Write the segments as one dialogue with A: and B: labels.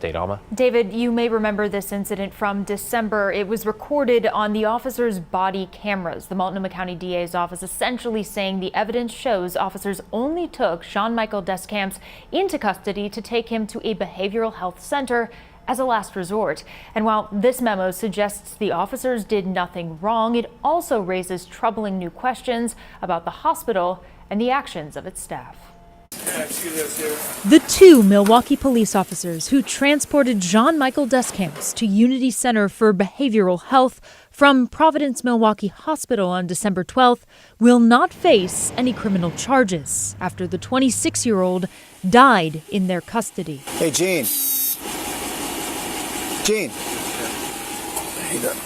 A: Alma.
B: David, you may remember this incident from December. It was recorded on the officer's body cameras. The Multnomah County DA's office essentially saying the evidence shows officers only took Sean Michael DesCamp into custody to take him to a behavioral health center as a last resort. And while this memo suggests the officers did nothing wrong, it also raises troubling new questions about the hospital and the actions of its staff. The two Milwaukee police officers who transported Sean Michael DesCamp to Unity Center for Behavioral Health from Providence Milwaukie Hospital on December 12th will not face any criminal charges after the 26-year-old died in their custody.
C: Hey, Gene. Gene.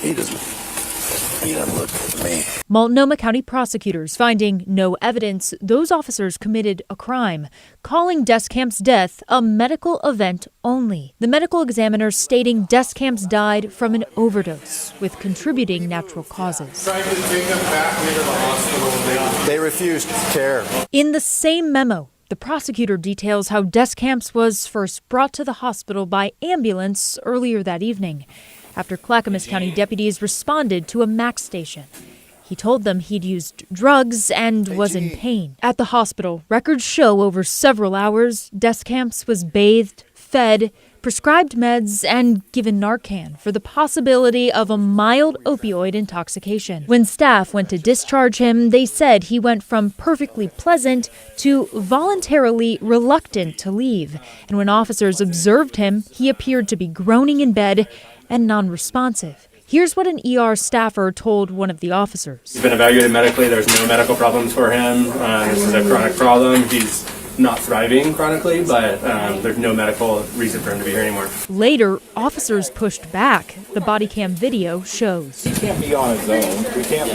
C: He doesn't look at me.
B: Multnomah County prosecutors finding no evidence those officers committed a crime, calling DesCamp's death a medical event only. The medical examiner stating DesCamp died from an overdose with contributing natural causes.
C: Trying to take him back into the hospital. They refused care.
B: In the same memo, the prosecutor details how DesCamp was first brought to the hospital by ambulance earlier that evening, after Clackamas County deputies responded to a MAX station. He told them he'd used drugs and was in pain. At the hospital, records show over several hours, DesCamp was bathed, fed, prescribed meds, and given Narcan for the possibility of a mild opioid intoxication. When staff went to discharge him, they said he went from perfectly pleasant to voluntarily reluctant to leave. And when officers observed him, he appeared to be groaning in bed and non-responsive. Here's what an ER staffer told one of the officers.
D: He's been evaluated medically. There's no medical problems for him. This is a chronic problem. He's not thriving chronically, but there's no medical reason for him to be here anymore.
B: Later, officers pushed back. The body cam video shows.
C: He can't be on his own. We can't.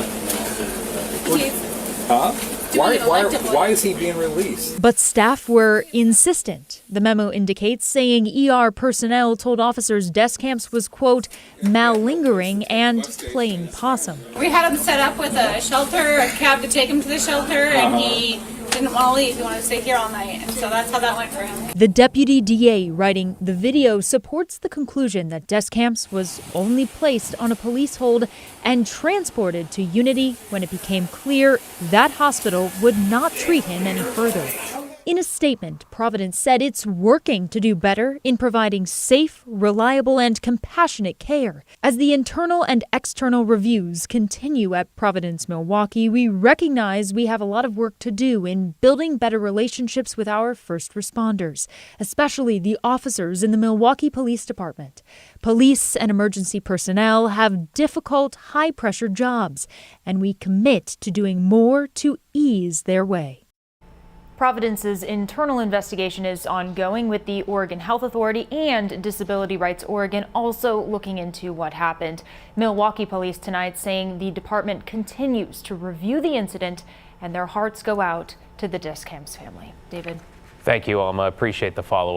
C: Huh? Why is he being released?
B: But staff were insistent. The memo indicates, saying ER personnel told officers DesCamp was, quote, malingering and playing possum.
E: We had him set up with a shelter, a cab to take him to the shelter, and he didn't want to leave. He wanted to stay here all night, and so that's how that went for him.
B: The deputy DA writing the video supports the conclusion that DesCamp was only placed on a police hold and transported to Unity when it became clear that hospital would not treat him any further. In a statement, Providence said it's working to do better in providing safe, reliable, and compassionate care. As the internal and external reviews continue at Providence Milwaukie, we recognize we have a lot of work to do in building better relationships with our first responders, especially the officers in the Milwaukee Police Department. Police and emergency personnel have difficult, high-pressure jobs, and we commit to doing more to ease their way. Providence's internal investigation is ongoing, with the Oregon Health Authority and Disability Rights Oregon also looking into what happened. Milwaukee police tonight saying the department continues to review the incident and their hearts go out to the DesCamp family. David.
A: Thank you, Alma. Appreciate the follow-up.